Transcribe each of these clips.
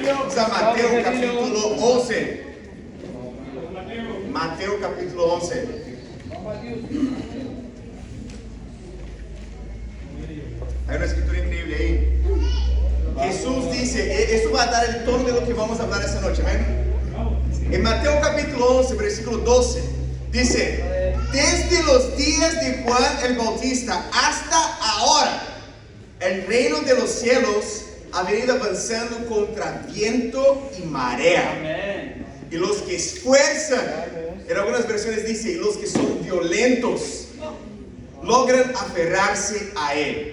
Vamos a Mateo capítulo 11. Mateo capítulo 11. Hay una escritura increíble ahí. Jesús dice, esto va a dar el tono de lo que vamos a hablar esta noche, ¿ven? En Mateo capítulo 11, versículo 12, dice, desde los días de Juan el Bautista hasta ahora, el reino de los cielos ha venido avanzando contra viento y marea. Y los que esfuerzan, en algunas versiones dice, y los que son violentos, logran aferrarse a él.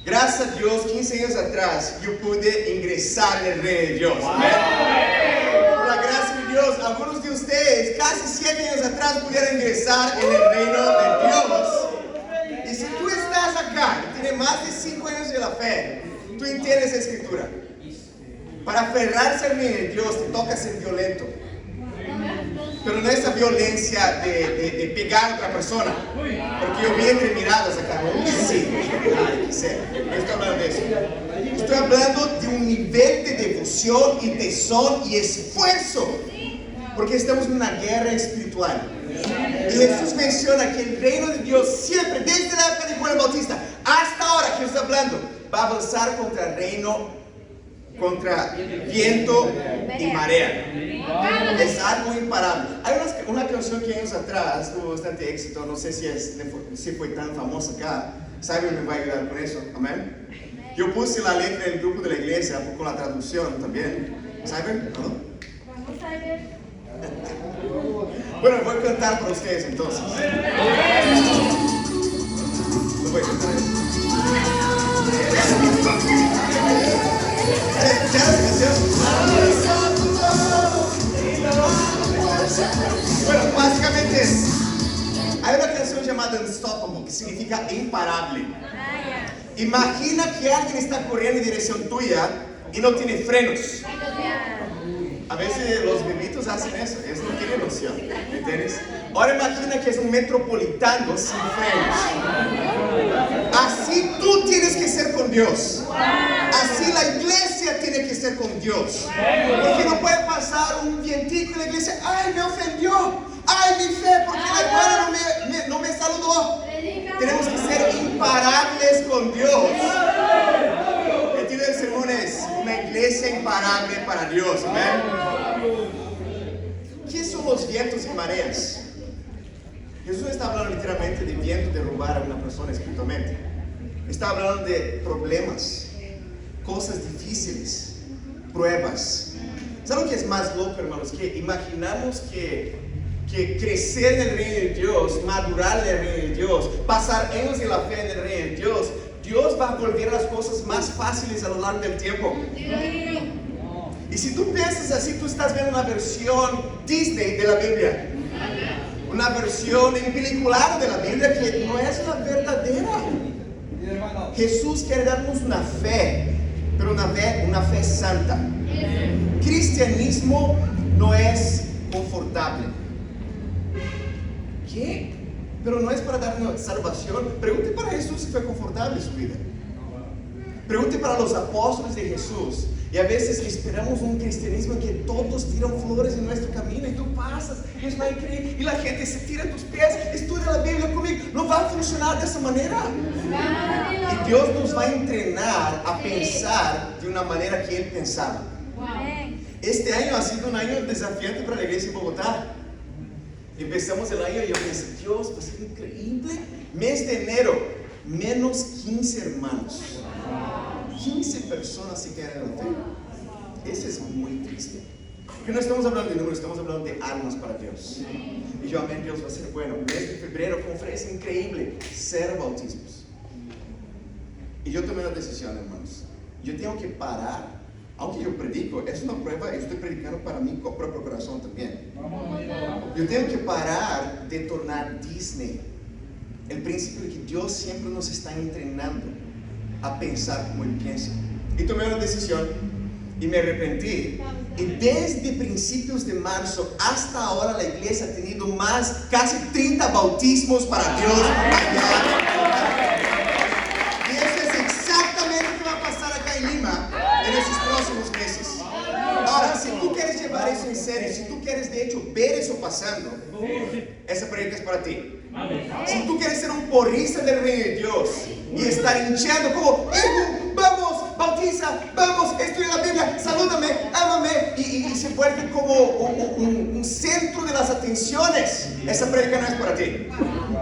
Gracias a Dios, 15 años atrás, yo pude ingresar en el reino de Dios. Por la gracia de Dios, algunos de ustedes, casi 7 años atrás, pudieron ingresar en el reino de Dios. Y si tú estás acá y tienes más de 5 años de la fe, tú entiendes la escritura. Para aferrarse al reino de Dios, te toca ser violento. Pero no esa violencia de pegar a otra persona. Porque yo vi entre miradas acá. Sí, no estoy hablando de eso. Estoy hablando de un nivel de devoción y tesón y esfuerzo. Porque estamos en una guerra espiritual. Y Jesús menciona que el reino de Dios siempre, desde la época de Juan el Bautista hasta ahora que está hablando, va a avanzar contra el reino, contra viento y marea. Es algo imparable. Hay una canción que años atrás tuvo bastante éxito. No sé si fue tan famosa acá. Simon me va a ayudar con eso. Amén. Yo puse la letra del grupo de la iglesia con la traducción también. ¿Simon? ¿No? Bueno, voy a cantar para ustedes entonces. No voy a cantar eso. Bueno, básicamente hay una canción llamada Unstoppable, que significa imparable. Imagina que alguien está corriendo en dirección tuya y no tiene frenos. A veces los bebitos hacen eso, ellos no tienen noción, ¿entiendes? Ahora imagina que es un metropolitano sin frenos. Así tú tienes que ser con Dios. Así la iglesia tiene que ser con Dios. Porque no puede pasar un vientico en la iglesia. ¡Ay, me ofendió! ¡Ay, mi fe! Porque la hermana no me saludó. Tenemos que ser imparables con Dios. El título del sermón es una iglesia imparable para Dios. ¿Amén? ¿Qué son los vientos y mareas? Jesús está hablando literalmente de viento de robar a una persona espiritualmente. Está hablando de problemas, cosas difíciles, pruebas. ¿Saben lo que es más loco, hermanos? Que imaginamos que crecer en el reino de Dios, madurar en el reino de Dios, pasar años en la fe en el reino de Dios, Dios va a volver las cosas más fáciles a lo largo del tiempo. Y si tú piensas así, tú estás viendo una versión Disney de la Biblia. Una versión en pelicular de la Biblia que no es la verdadera. Jesús quiere darnos una fe, pero una fe santa. Cristianismo no es confortable. ¿Qué? Pero no es para darnos salvación. Pregunte para Jesús si fue confortable su vida. Pregunte para los apóstoles de Jesús. Y a veces esperamos un cristianismo en que todos tiran flores en nuestro camino y tú pasas, es más increíble, y la gente se tira a tus pies, estudia la Biblia conmigo. No va a funcionar de esa manera. Y Dios nos va a entrenar a pensar de una manera que Él pensaba. Este año ha sido un año desafiante para la iglesia en Bogotá. Empezamos el año y yo pensé, Dios, va a ser increíble. Mes de enero, menos 15 hermanos. 15 personas se quedan en la fe. Eso es muy triste. Porque no estamos hablando de números, estamos hablando de almas para Dios. Y yo, amén, Dios va a ser bueno. Mes de febrero, conferencia increíble, 0 bautismos. Y yo tomé una decisión, hermanos. Yo tengo que parar, aunque yo predico, es una prueba, yo estoy predicando para mi propio corazón también. Yo tengo que parar de tornar Disney el principio de que Dios siempre nos está entrenando a pensar como Él piensa. Y tomé una decisión y me arrepentí. Y desde principios de marzo hasta ahora la iglesia ha tenido casi 30 bautismos para Dios allá. Y eso es exactamente lo que va a pasar acá en Lima en estos próximos meses. para ti. Si tú quieres ser un porrista del reino de Dios y estar hinchando como, hijo, vamos, bautiza, vamos, estudia la Biblia, salúdame, ámame, y se vuelve como un centro de las atenciones, esa prédica no es para ti.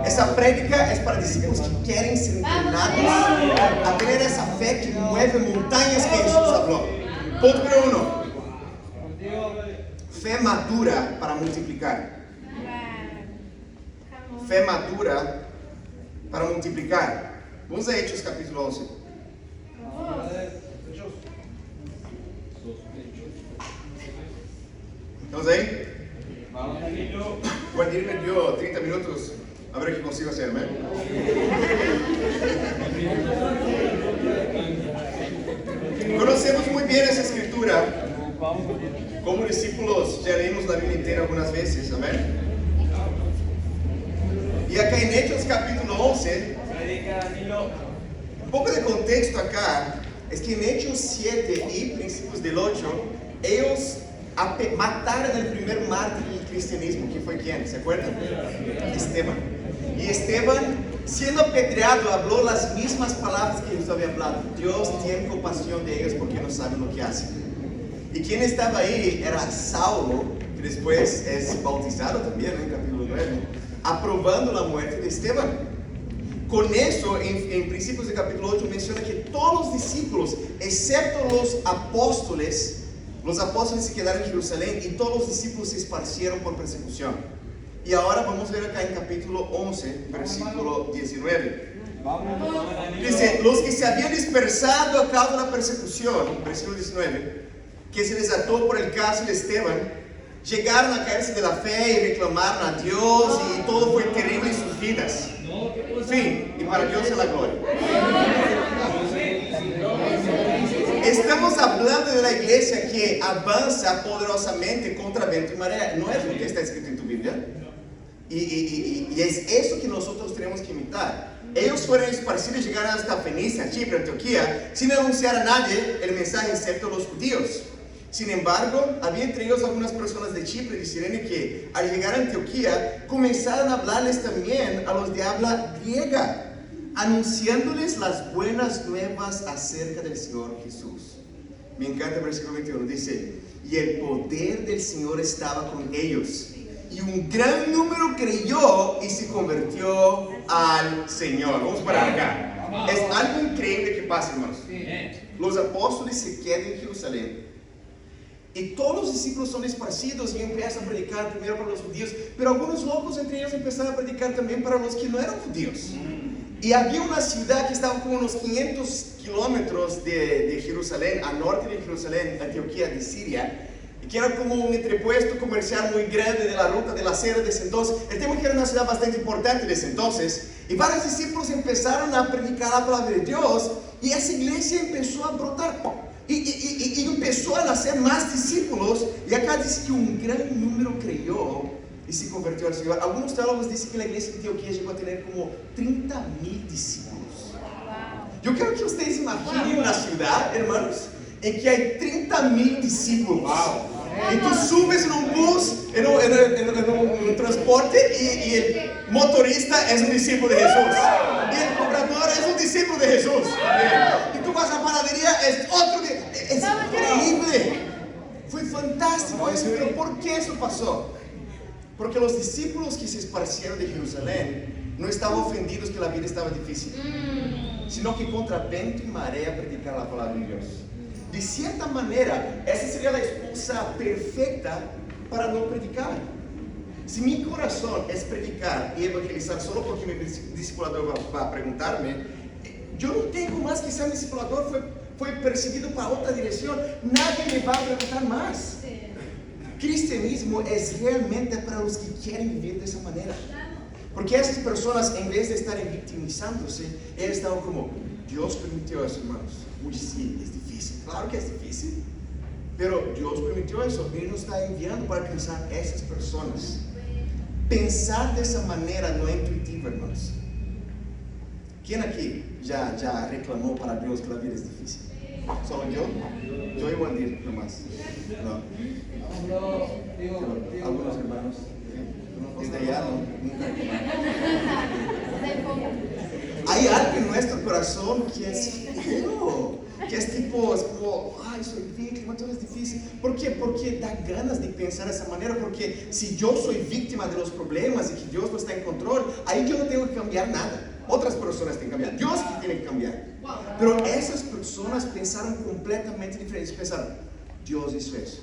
Esa prédica es para discípulos que quieren ser entrenados a tener esa fe que mueve montañas que Jesús habló. Punto número 1. Fe madura para multiplicar. Fe madura para multiplicar. Vamos a Hechos capítulo 11. ¿Estamos ahí? Juan me dio 30 minutos. A ver qué consigo hacer, ¿eh? Conocemos muy bien esa escritura. Como discípulos ya leímos la Biblia entera algunas veces, amén. Y acá en Hechos capítulo 11, un poco de contexto acá, es que en Hechos 7 y principios del 8, ellos mataron el primer mártir del cristianismo, que fue ¿quién? ¿Se acuerdan? Esteban. Y Esteban, siendo apedreado, habló las mismas palabras que Jesús había hablado. Dios tiene compasión de ellos porque no saben lo que hacen. Y quien estaba ahí era Saulo, que después es bautizado también en capítulo 9, aprobando la muerte de Esteban. Con eso, en principios del capítulo 8, menciona que todos los discípulos, excepto los apóstoles se quedaron en Jerusalén y todos los discípulos se esparcieron por persecución. Y ahora vamos a ver acá en capítulo 11, versículo 19. Dice, los que se habían dispersado a causa de la persecución, versículo 19, que se les ató por el caso de Esteban, llegaron a caerse de la fe y reclamaron a Dios y todo fue terrible en sus vidas. Fin, y para Dios es la gloria. Estamos hablando de la iglesia que avanza poderosamente contra viento y marea. No es lo que está escrito en tu Biblia. Y es eso que nosotros tenemos que imitar. Ellos fueron esparcidos y llegaron hasta Fenicia, Chipre, Antioquía, sin anunciar a nadie el mensaje excepto los judíos. Sin embargo, había entre ellos algunas personas de Chipre y de Cirene que al llegar a Antioquía comenzaron a hablarles también a los de habla griega, anunciándoles las buenas nuevas acerca del Señor Jesús. Me encanta el versículo 21, dice, y el poder del Señor estaba con ellos, y un gran número creyó y se convirtió al Señor. Vamos para acá. Es algo increíble que pasa, hermanos. Los apóstoles se quedan en Jerusalén y todos los discípulos son esparcidos y empiezan a predicar primero para los judíos, pero algunos locos entre ellos empezaron a predicar también para los que no eran judíos. Y había una ciudad que estaba como unos 500 kilómetros de Jerusalén, al norte de Jerusalén, Antioquía de Siria, que era como un entrepuesto comercial muy grande de la ruta de la seda de ese entonces. El tema es que era una ciudad bastante importante de ese entonces, y varios discípulos empezaron a predicar la palabra de Dios, y esa iglesia empezó a brotar. Y empezó a nacer más discípulos, y acá dice que un gran número creyó y se convirtió al Señor. Algunos teólogos dicen que la iglesia de Antioquía llegó a tener como 30,000 discípulos. Yo quiero que ustedes imaginen una ciudad, hermanos, en que hay 30,000 discípulos. Y tú subes en un bus, en un transporte, y el motorista es un discípulo de Jesús. Y el cobrador es un discípulo de Jesús. Y tú vas a la panadería, es otro. Es increíble. Fue fantástico eso. Pero ¿por qué eso pasó? Porque los discípulos que se esparcieron de Jerusalén no estaban ofendidos que la vida estaba difícil, sino que contra viento y marea predicaron la palabra de Dios. De cierta manera, esa sería la excusa perfecta para no predicar. Si mi corazón es predicar y evangelizar solo porque mi discipulador va a preguntarme, yo no tengo más que ser un discipulador, fue perseguido para otra dirección, nadie me va a preguntar más. Cristianismo es realmente para los que quieren vivir de esa manera. Porque esas personas, en vez de estar victimizándose, ellos estaban como, Dios permitió eso, hermanos. Uy, sí, es difícil. Claro que es difícil. Pero Dios permitió eso. Él nos está enviando para alcanzar a esas personas. Pensar de esa manera no es intuitivo, hermanos. ¿Quién aquí ya reclamó para Dios que la vida es difícil? ¿Solo yo? Yo y Wandir, nomás. No. Algunos hermanos. Desde allá no, nunca. Hay algo en nuestro corazón que es feo, que es tipo, es como, ay, soy víctima, todo es difícil. ¿Por qué? Porque da ganas de pensar de esa manera, porque si yo soy víctima de los problemas y que Dios no está en control, ahí yo no tengo que cambiar nada. Otras personas tienen que cambiar, Dios que tiene que cambiar. Pero esas personas pensaron completamente diferente, pensaron, Dios hizo eso.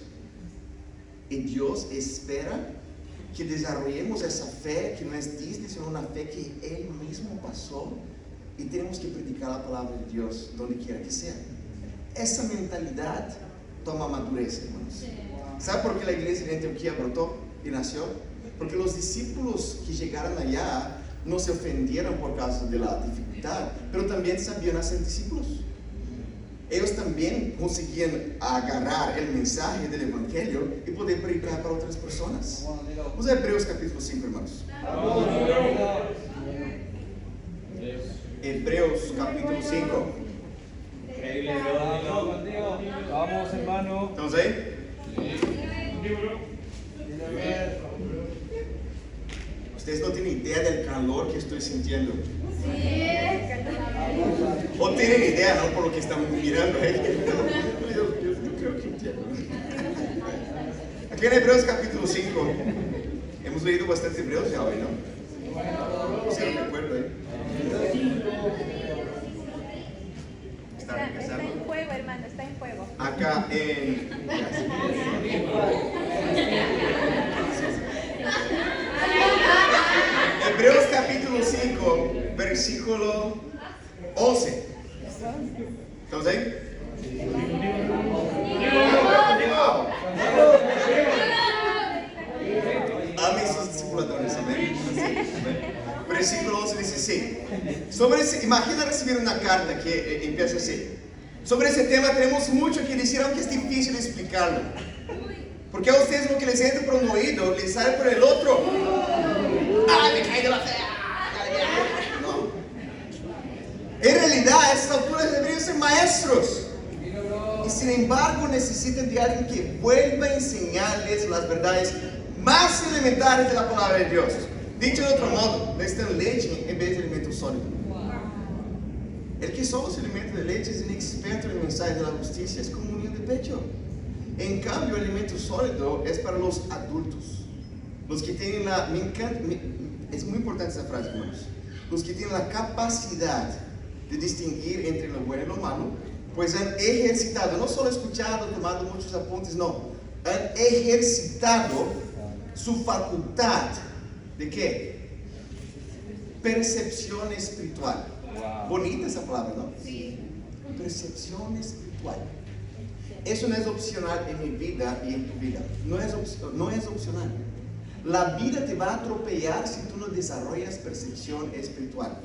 Y Dios espera que desarrollemos esa fe que no es Disney, sino una fe que Él mismo pasó, y tenemos que predicar la palabra de Dios donde quiera que sea. Esa mentalidad toma madurez, hermanos. ¿Sabe por qué la iglesia de Antioquía brotó y nació? Porque los discípulos que llegaron allá no se ofendieron por causa de la dificultad, pero también sabían hacer discípulos. Ellos también conseguían agarrar el mensaje del Evangelio y poder predicar para otras personas. Vamos a Hebreos capítulo 5, hermanos. Hebreos capítulo 5. Vamos, hermano. ¿Estamos ahí? Ustedes no tienen idea del calor que estoy sintiendo. O tienen idea, ¿no? Por lo que estamos mirando. Yo creo que entiendo. Aquí en Hebreos capítulo 5, hemos leído bastante Hebreos ya hoy, ¿no? Si no recuerdo, ¿eh? Está en fuego, hermano, está en fuego. Acá en Hebreos capítulo 5, versículo 11. ¿Estamos ahí? Amén sus discipuladores, amén. Versículo 11 dice así. Imagina recibir una carta que empieza así. Sobre ese tema tenemos mucho que decir, aunque es difícil explicarlo. Porque a ustedes lo que les entra por un oído, les sale por el otro. ¡Ay, me caí de la fe! No. En realidad, a estas alturas deberían ser maestros. Y sin embargo, necesitan de alguien que vuelva a enseñarles las verdades más elementales de la palabra de Dios. Dicho de otro modo, necesitan leche en vez de alimento sólido. El que solo se alimenta de leche es inexperto en el mensaje de la justicia, es como un niño de pecho. En cambio, el alimento sólido es para los adultos. Los que tienen la... es muy importante esa frase, hermanos. Los que tienen la capacidad de distinguir entre lo bueno y lo malo, pues han ejercitado, no solo escuchado, tomado muchos apuntes, no. Han ejercitado su facultad ¿de qué? Percepción espiritual. Wow. Bonita esa palabra, ¿no? Sí. Percepción espiritual. Eso no es opcional en mi vida y en tu vida. No es opcional. La vida te va a atropellar si tú no desarrollas percepción espiritual.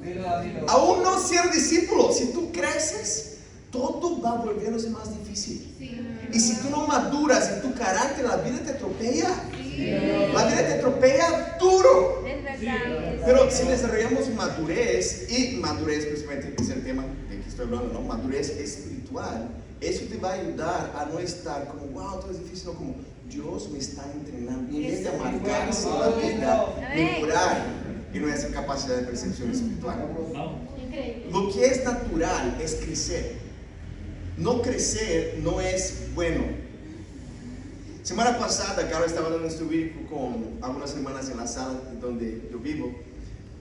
Aún no ser discípulo, si tú creces, todo va volviéndose más difícil. Sí. Y si tú no maduras en tu carácter, la vida te atropella. Sí. La vida te atropella duro. Es verdad. Pero si desarrollamos madurez, y madurez precisamente es el tema de que estoy hablando, ¿no? Madurez espiritual, eso te va a ayudar a no estar como, wow, todo es difícil, no, como Dios me está entrenando. Y en vez de amargarse la vida, mejorar en nuestra capacidad de percepción espiritual. Lo que es natural es crecer. No crecer no es bueno. Semana pasada, Carlos estaba dando un estudio con algunas hermanas en la sala donde yo vivo.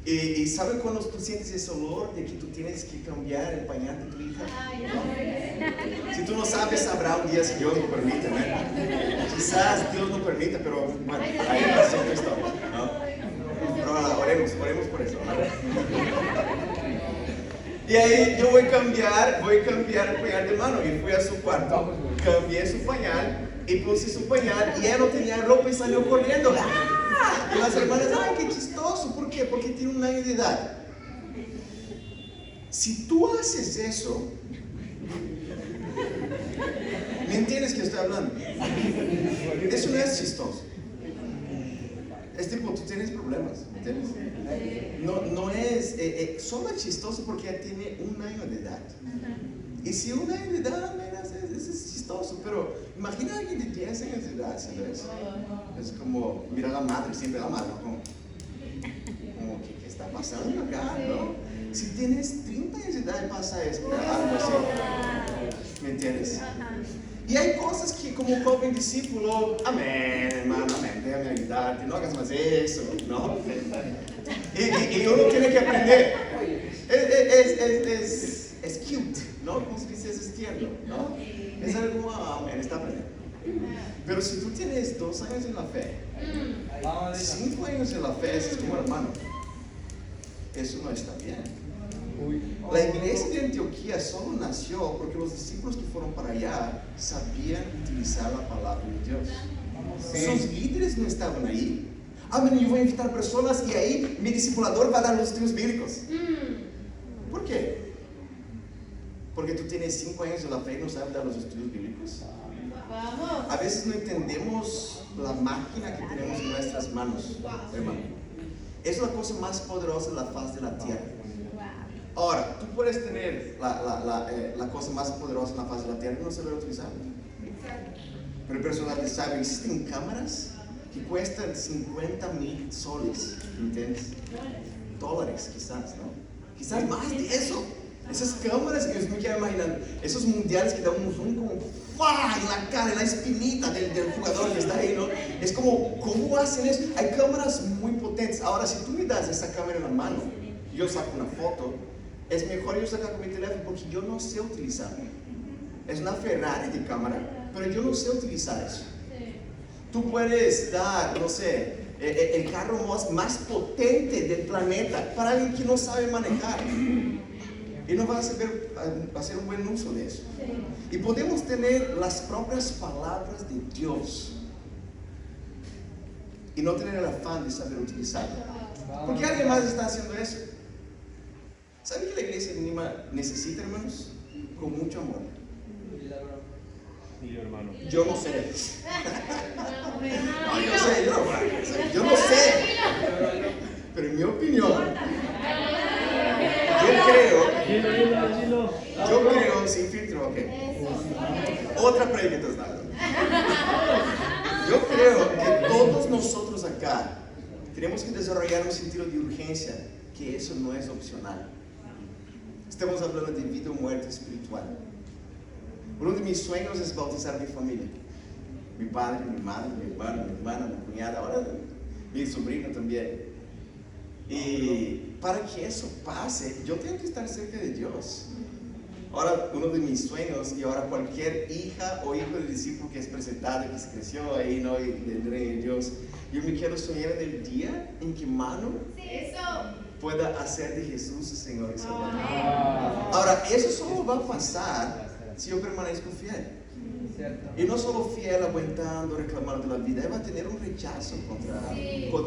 Y ¿sabe cuando tú sientes ese olor de que tú tienes que cambiar el pañal de tu hija? ¿No? Si tú no sabes, sabrá un día si Dios lo permite, ¿no? Quizás Dios no permita, pero bueno, ahí pasó otra historia, ¿no? Pero oremos por eso, ¿no? Y ahí yo voy a cambiar el pañal de mano. Y fui a su cuarto, cambié su pañal y puse su pañal y ella no tenía ropa y salió corriendo. ¡Ah! Y las hermanas, ¡ay, qué chistoso! ¿Por qué? Porque tiene un año de edad. Si tú haces eso, ¿me entiendes que estoy hablando? Eso no es chistoso. Es tipo, tú tienes problemas, ¿me entiendes? No es, solo es chistoso porque ella tiene un año de edad. Y si un año de edad, es chistoso, pero imagina a alguien de 10 años de edad haciendo eso. Es como, mira a la madre, siempre la madre, como, pasando acá, ¿no? Si tienes 30 años de edad pasa esto, algo así. ¿Me entiendes? Y hay cosas que como joven discípulo, amén, hermano, amén, déjame ayudarte, no hagas más eso, ¿no? Y uno tiene que aprender. Es cute, ¿no? Como se dice, es tierno, ¿no? Es algo, amén, está aprendiendo. Pero si tú tienes 2 años en la fe, 5 años en la fe, es como hermano, eso no está bien. La iglesia de Antioquía solo nació porque los discípulos que fueron para allá sabían utilizar la palabra de Dios. Sus líderes no estaban ahí. Yo voy a invitar personas y ahí mi discipulador va a dar los estudios bíblicos. ¿Por qué? Porque tú tienes 5 años de la fe y no sabes dar los estudios bíblicos. A veces no entendemos la máquina que tenemos en nuestras manos, hermano. Es la cosa más poderosa de la faz de la tierra. Ahora, tú puedes tener la cosa más poderosa en la faz de la tierra y no saber utilizarla. Pero el personal sabe, existen cámaras que cuestan 50,000 soles, ¿entiendes? Dólares quizás, ¿no? Quizás más de eso. Esas cámaras que yo me quiero imaginar, esos mundiales que dan un zoom como ¡fua! En la cara, en la espinita del jugador que está ahí, ¿no? Es como, ¿cómo hacen eso? Hay cámaras muy potentes. Ahora, si tú me das esa cámara en la mano, yo saco una foto, es mejor yo sacar con mi teléfono porque yo no sé utilizarlo. Es una Ferrari de cámara, pero yo no sé utilizar eso. Tú puedes dar, no sé, el carro más potente del planeta para alguien que no sabe manejar. Y no va a hacer un buen uso de eso. Y podemos tener las propias palabras de Dios y no tener el afán de saber utilizarlo. Porque alguien más está haciendo eso. ¿Saben que la iglesia de Lima necesita, hermanos? Con mucho amor. Yo no sé. No, yo no sé. Pero en mi opinión, yo creo, sin filtro, ok. Otra pregunta es nada. Yo creo que todos nosotros acá tenemos que desarrollar un sentido de urgencia, que eso no es opcional. Estamos hablando de vida o muerte espiritual. Uno de mis sueños es bautizar mi familia. Mi padre, mi madre, mi hermano, mi hermana, mi cuñada, ahora mi sobrino también. Y para que eso pase, yo tengo que estar cerca de Dios. Ahora, uno de mis sueños, y ahora cualquier hija o hijo del discípulo que es presentado, que se creció ahí, ¿no? Y del reino de Dios, yo me quiero soñar del día en que Manu pueda hacer de Jesús su Señor y Salvador. Ahora, eso solo va a pasar si yo permanezco fiel. Y no solo fiel, aguantando, reclamando de la vida, él va a tener un rechazo contra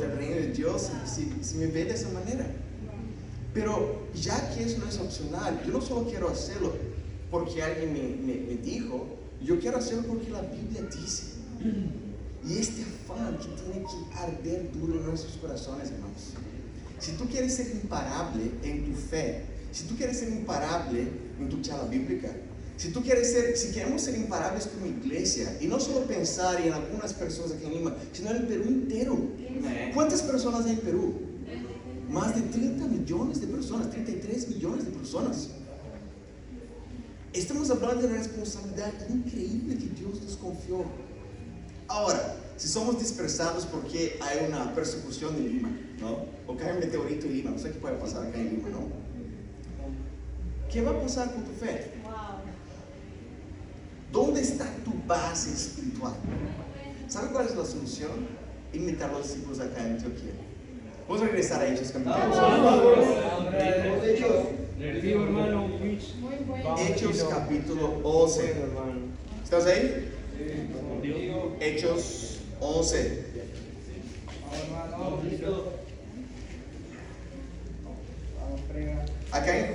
el reino de Dios si me ve de esa manera. Pero ya que eso no es opcional, yo no solo quiero hacerlo porque alguien me dijo, yo quiero hacerlo porque la Biblia dice. Y este afán que tiene que arder duro en nuestros corazones, hermanos. Si tú quieres ser imparable en tu fe, si tú quieres ser imparable en tu charla bíblica, si queremos ser imparables como iglesia, y no solo pensar en algunas personas aquí en Lima, sino en el Perú entero. ¿Cuántas personas hay en Perú? Más de 30 millones de personas, 33 millones de personas. Estamos hablando de una responsabilidad increíble que Dios nos confió. Ahora, si somos dispersados porque hay una persecución en Lima, ¿no? O cae un meteorito en Lima, no sé qué puede pasar acá en Lima, ¿no? ¿Qué va a pasar con tu fe? ¿Dónde está tu base espiritual? ¿Sabe cuál es la solución? Invitar a los discípulos acá en Antioquía. Vamos a regresar a Hechos capítulo 11. Hechos capítulo 11. ¿Estás ahí? Hechos 11. Acá en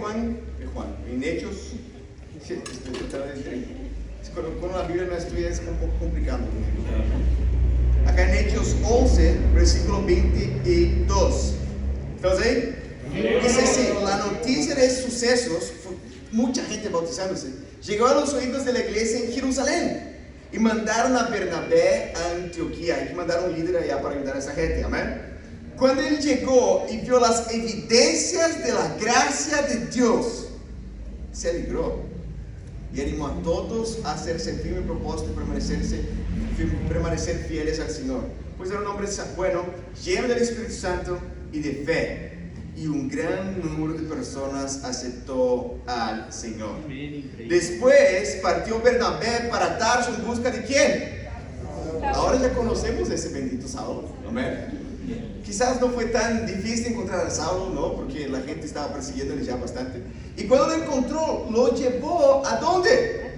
Hechos, con la Biblia no estudia es un poco complicado. Acá en Hechos 11, versículo 22. ¿Estás ahí? Dice así: la noticia de estos sucesos, mucha gente bautizándose, llegó a los oídos de la iglesia en Jerusalén. Y mandaron a Bernabé a Antioquía. Hay que mandar un líder allá para ayudar a esa gente, amén. Cuando él llegó y vio las evidencias de la gracia de Dios, se alegró y animó a todos a hacerse firme propósito y permanecer fieles al Señor. Pues era un hombre bueno, lleno del Espíritu Santo y de fe. Y un gran número de personas aceptó al Señor. Después partió Bernabé para Tarso en busca de ¿quién? Ahora ya conocemos a ese bendito Saulo. Amén. Quizás no fue tan difícil encontrar a Saulo, ¿no? Porque la gente estaba persiguiéndole ya bastante. Y cuando lo encontró, lo llevó ¿a dónde?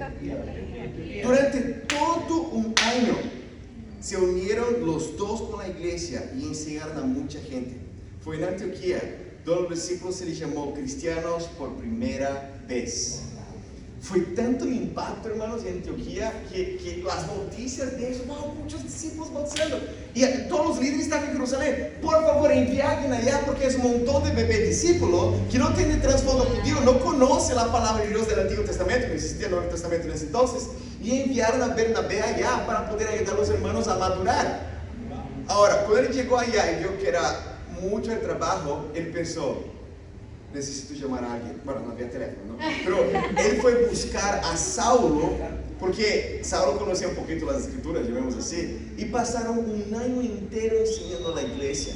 Durante todo un año se unieron los dos con la iglesia y enseñaron a mucha gente. Fue en Antioquía donde los discípulos se les llamó cristianos por primera vez. Fue tanto el impacto, hermanos, en Antioquía que las noticias de eso, wow, muchos discípulos bautizando. Y todos los líderes están en Jerusalén. Por favor, envíen allá porque es un montón de bebés discípulos que no tienen trasfondo judío, no conoce la palabra de Dios del Antiguo Testamento, no existía el Nuevo Testamento en ese entonces. Y enviaron a Bernabé allá para poder ayudar a los hermanos a madurar. Ahora, cuando él llegó allá y vio que era mucho el trabajo, él pensó, necesito llamar a alguien. Bueno, no había teléfono, ¿no? Pero él fue a buscar a Saulo, porque Saulo conocía un poquito las escrituras, llamemos así, y pasaron un año entero enseñando a la iglesia.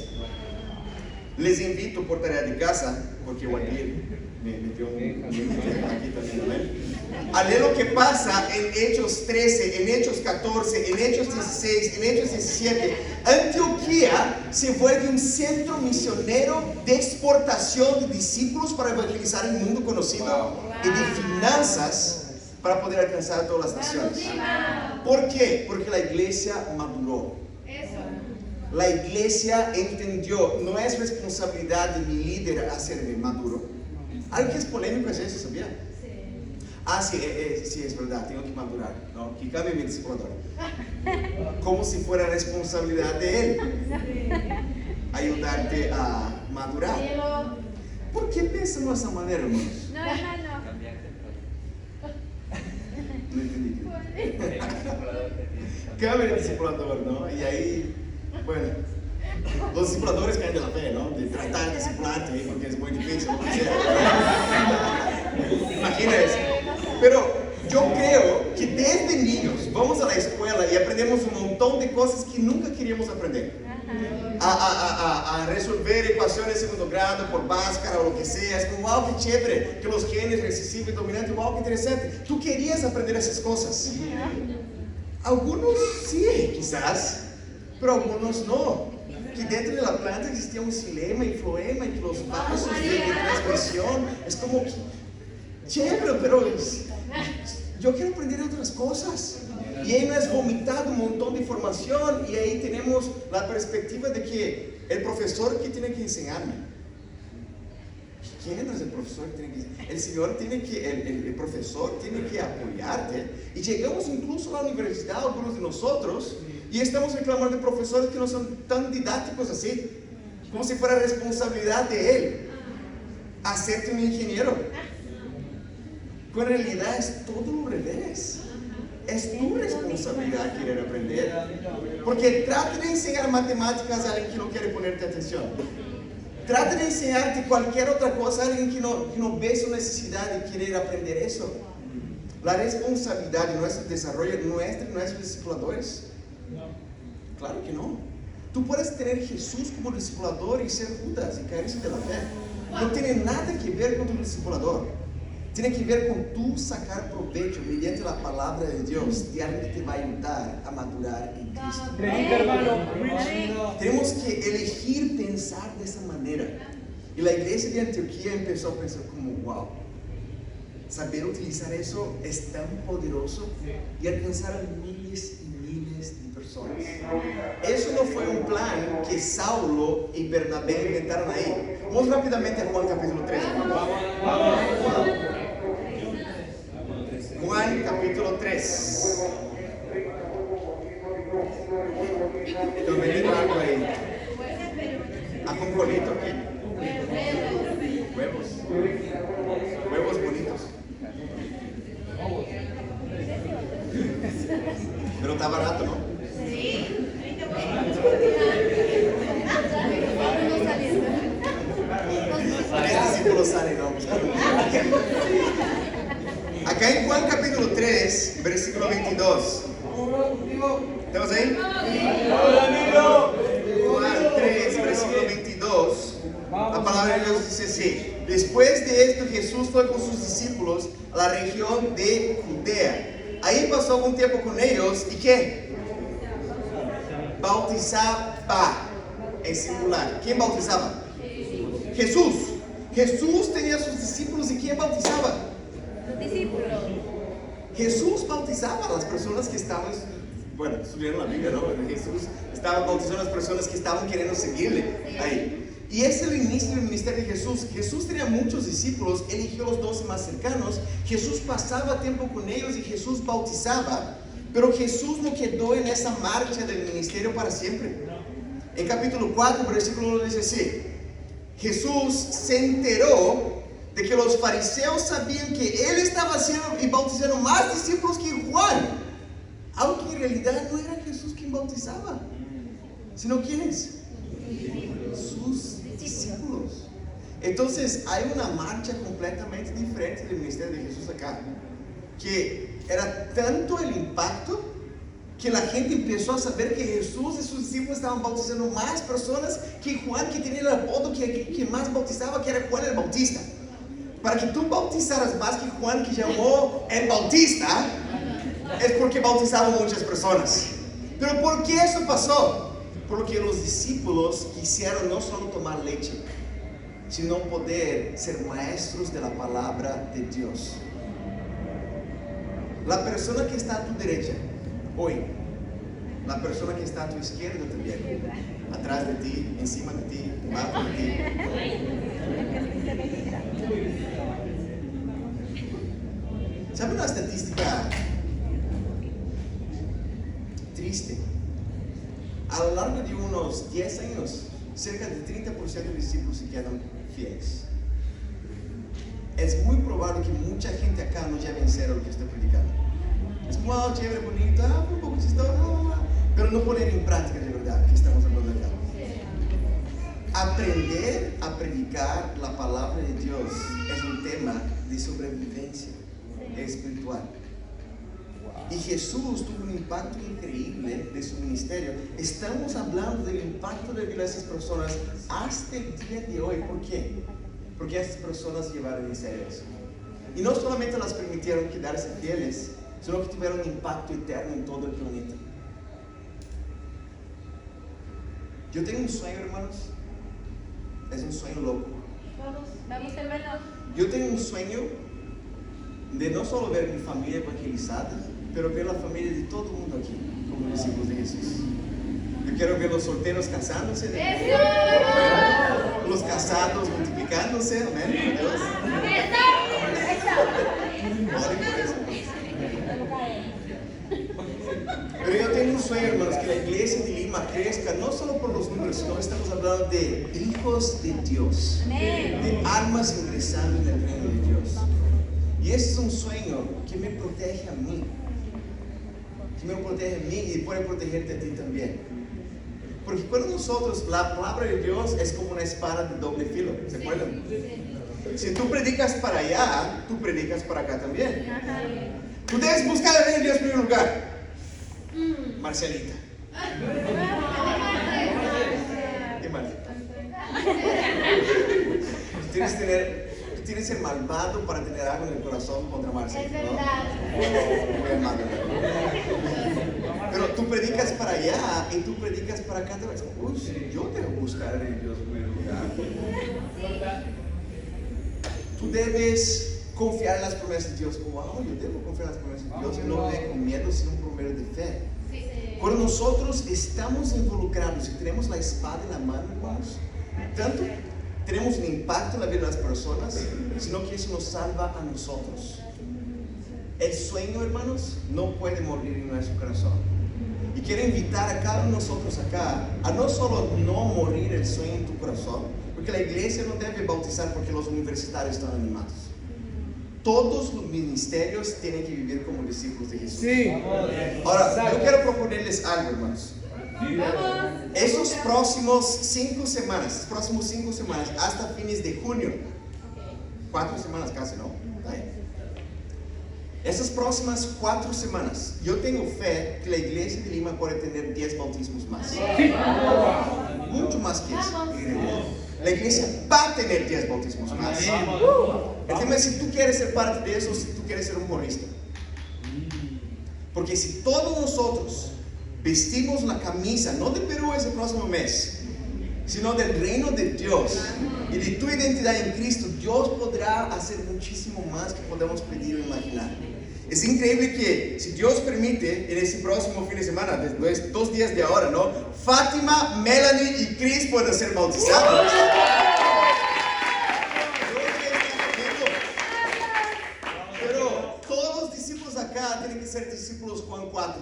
Les invito por tarea de casa, porque Juanil me metió un aquí también, ¿ven? A leer lo que pasa en Hechos 13, en Hechos 14, en Hechos 16, en Hechos 17. Antioquía se vuelve un centro misionero de exportación de discípulos para evangelizar el mundo conocido y de finanzas para poder alcanzar a todas las naciones. ¿Por qué? Porque la iglesia maduró. La iglesia entendió, no es responsabilidad de mi líder hacerme maduro. Algo que es polémico es eso, ¿sabía? Sí, es verdad, tengo que madurar, ¿no? Que cambie mi discipulador. Como si fuera responsabilidad de él ayudarte a madurar. ¿Por qué piensan de esa manera, hermanos? No. No entendí. Cambia el discipulador, ¿no? Y ahí, bueno, los discipuladores caen de la fe, ¿no? De tratar de discipularte, porque es muy difícil, lo que sea. Imagínense. Pero yo creo que desde niños vamos a la escuela y aprendemos un montón de cosas que nunca queríamos aprender. A resolver ecuaciones de segundo grado por Bhaskara o lo que sea. Es como, wow, qué chévere, que los genes recesivo y dominante, wow, qué interesante. Tú querías aprender esas cosas. Algunos sí, quizás, pero algunos no. Que dentro de la planta existía un xilema y floema y que los vasos de transmisión. Es como que, chévere, pero yo quiero aprender otras cosas. Y ahí nos has vomitado un montón de información y ahí tenemos la perspectiva de que el profesor que tiene que enseñarme. ¿Quién es el profesor que tiene que enseñarme? El Señor tiene que, el profesor tiene que apoyarte. Y llegamos incluso a la universidad, algunos de nosotros, y estamos reclamando de profesores que no son tan didácticos así, como si fuera responsabilidad de él hacerte un ingeniero. Cuando en realidad es todo lo revés. Es tu responsabilidad querer aprender. Porque trata de enseñar matemáticas a alguien que no quiere ponerte atención. Trata de enseñarte cualquier otra cosa a alguien que no ve su necesidad de querer aprender eso. La responsabilidad de nuestro desarrollo nuestros discipuladores. Claro que no. Tú puedes tener Jesús como discipulador y ser Judas y caerse de la fe. No tiene nada que ver con tu discipulador. Tiene que ver con tú sacar provecho mediante la palabra de Dios de alguien que te va a ayudar a madurar en Cristo. Tenemos que elegir pensar de esa manera. Y la iglesia de Antioquía empezó a pensar como, wow, saber utilizar eso es tan poderoso y alcanzar a miles y miles de personas. Eso no fue un plan que Saulo y Bernabé inventaron ahí. Vamos rápidamente a Juan capítulo 3. Juan capítulo 3. Yo me digo algo ahí. Ajonjolito aquí. Huevos bonitos. Pero está barato, ¿no? Sí. sale, no. Acá en Juan capítulo 3, versículo 22. ¿Estamos ahí? Juan 3, versículo 22. La palabra de Dios dice así: después de esto Jesús fue con sus discípulos a la región de Judea. Ahí pasó algún tiempo con ellos. ¿Y qué? Bautizaba. En singular. ¿Quién bautizaba? Jesús. Jesús tenía sus discípulos. ¿Y quién bautizaba? Los discípulos. Jesús bautizaba a las personas que estaban, bueno, estudiaron la Biblia, ¿no? Jesús estaba bautizando a las personas que estaban queriendo seguirle ahí. Y es el inicio del ministerio de Jesús. Jesús tenía muchos discípulos, eligió los 12 más cercanos. Jesús pasaba tiempo con ellos y Jesús bautizaba. Pero Jesús no quedó en esa marcha del ministerio para siempre. En capítulo 4, versículo 1 dice así: Jesús se enteró de que los fariseos sabían que él estaba haciendo y bautizando más discípulos que Juan, aunque en realidad no era Jesús quien bautizaba, sino ¿quiénes? Sus discípulos. Entonces hay una marcha completamente diferente del ministerio de Jesús acá, que era tanto el impacto que la gente empezó a saber que Jesús y sus discípulos estaban bautizando más personas que Juan, que tenía el apodo que más bautizaba, que era Juan el Bautista. Para que tú bautizaras más que Juan, que llamó el Bautista, es porque bautizaba muchas personas. Pero ¿por qué eso pasó? Porque los discípulos quisieron no solo tomar leche, sino poder ser maestros de la palabra de Dios. La persona que está a tu derecha hoy, la persona que está a tu izquierda también, atrás de ti, encima de ti, abajo de ti. ¿Sabe una estadística triste? A lo largo de unos 10 años, cerca del 30% de los discípulos se quedan fieles. Es muy probable que mucha gente acá no lleve en serio lo que está predicando. Es como, oh, chévere, bonito, un poco chistoso, pero no poner en práctica de verdad que estamos hablando acá. Aprender a predicar la palabra de Dios es un tema de sobrevivencia espiritual. Y Jesús tuvo un impacto increíble de su ministerio. Estamos hablando del impacto de vida de esas personas hasta el día de hoy. ¿Por qué? Porque esas personas llevaron en serio eso. Y no solamente las permitieron quedarse fieles, sino que tuvieron un impacto eterno en todo el planeta. Yo tengo un sueño, hermanos. Es un sueño loco. Vamos, hermano. Yo tengo un sueño de no solo ver mi familia evangelizada, pero ver la familia de todo el mundo aquí como discípulos de Jesús. Yo quiero ver los solteros casándose, los casados multiplicándose, amén, Dios. Ore por eso. Pero yo tengo un sueño, hermanos, que la iglesia de Lima crezca no solo por los números, sino estamos hablando de hijos de Dios, de almas ingresando en el reino de Dios. Y ese es un sueño que me protege a mí, y puede protegerte a ti también. Porque cuando nosotros, la palabra de Dios es como una espada de doble filo, ¿se acuerdan? Si tú predicas para allá, tú predicas para acá también. Tú debes buscar a Dios en primer lugar. Marcelita. ¿Qué más? Tú tienes el malvado para tener algo en el corazón contra Marcelita, ¿no? Muy amable. Pero tú predicas para allá y tú predicas para acá. Uy, yo debo buscar a Dios en primer lugar. Tú debes confiar en las promesas de Dios. Wow, yo debo confiar en las promesas de Dios. No con miedo, sino por medio de fe. Cuando nosotros estamos involucrados y tenemos la espada en la mano, hermanos, tanto tenemos un impacto en la vida de las personas, sino que eso nos salva a nosotros. El sueño, hermanos, no puede morir en nuestro corazón. Y quiero invitar a cada uno de nosotros acá a no solo no morir el sueño en tu corazón, porque la iglesia no debe bautizar porque los universitarios están animados. Todos los ministerios tienen que vivir como discípulos de Jesús. Sí. Ahora, yo quiero proponerles algo, hermanos. Esos próximos 5 semanas, hasta fines de junio, 4 semanas casi, ¿no? Esas próximas 4 semanas, yo tengo fe que la iglesia de Lima puede tener 10 bautismos más. Mucho más que eso. La iglesia va a tener 10 bautismos más. El tema es si tú quieres ser parte de eso o si tú quieres ser un porrista. Porque si todos nosotros vestimos la camisa, no de Perú ese próximo mes, sino del reino de Dios y de tu identidad en Cristo, Dios podrá hacer muchísimo más que podemos pedir o imaginar. Es increíble que, si Dios permite, en ese próximo fin de semana, después 2 días de ahora, ¿no? Fátima, Melanie y Chris pueden ser bautizados. Pero todos los discípulos acá tienen que ser discípulos Juan 4.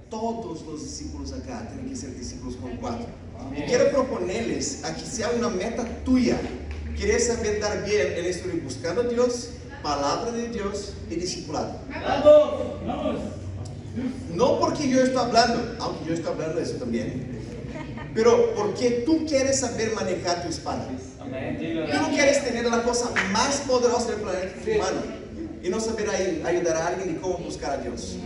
Todos los discípulos acá tienen que ser discípulos Juan 4. Y quiero proponerles a que sea una meta tuya. ¿Quieres saber dar bien en esto de buscando a Dios, palabra de Dios y discipulado? No porque yo estoy hablando, aunque yo estoy hablando de eso también, pero porque tú quieres saber manejar tu espada. Tú no quieres tener la cosa más poderosa del planeta humano y no saber ayudar a alguien y cómo buscar a Dios.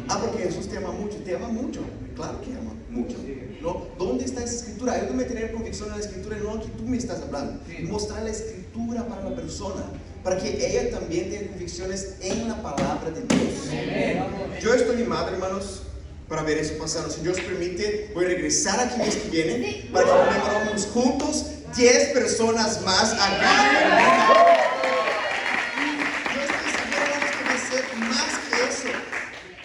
Porque Jesús te ama mucho, claro que ama mucho. ¿No? ¿Dónde está esa escritura? Ayúdame a tener convicción en la escritura, no lo que tú me estás hablando. Mostrar la escritura para la persona, para que ella también tenga convicciones en la palabra de Dios. Yo estoy animado, hermanos, para ver eso pasando. Si Dios permite, voy a regresar aquí el mes que viene para que conmemoremos juntos 10 personas más acá. Yo estoy seguro que va a ser más que eso,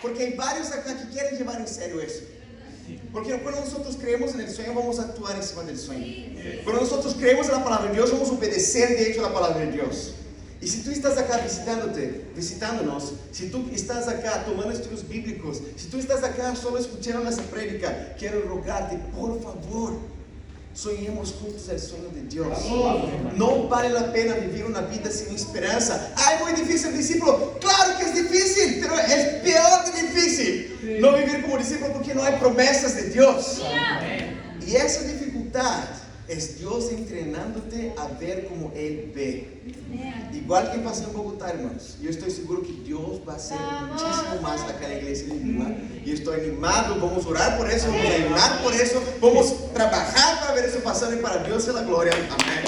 porque hay varios acá que quieren llevar en serio eso. Porque cuando nosotros creemos en el sueño, vamos a actuar encima del sueño. Cuando nosotros creemos en la palabra de Dios, vamos a obedecer de hecho a la palabra de Dios. Y si tú estás acá visitándonos, si tú estás acá tomando estudios bíblicos, si tú estás acá solo escuchando esa prédica, quiero rogarte, por favor, soñemos juntos el sueño de Dios. No vale la pena vivir una vida sin esperanza. ¡Ay, muy difícil el discípulo! ¡Claro que es difícil! Pero es peor que difícil no vivir como discípulo porque no hay promesas de Dios. Y esa dificultad es Dios entrenándote a ver como Él ve. Igual que pasó en Bogotá, hermanos. Yo estoy seguro que Dios va a hacer muchísimo más acá en la iglesia de Lima. Y estoy animado, vamos a orar por eso, vamos a ayunar por eso, vamos a trabajar para ver eso pasando y para Dios sea la gloria. Amén.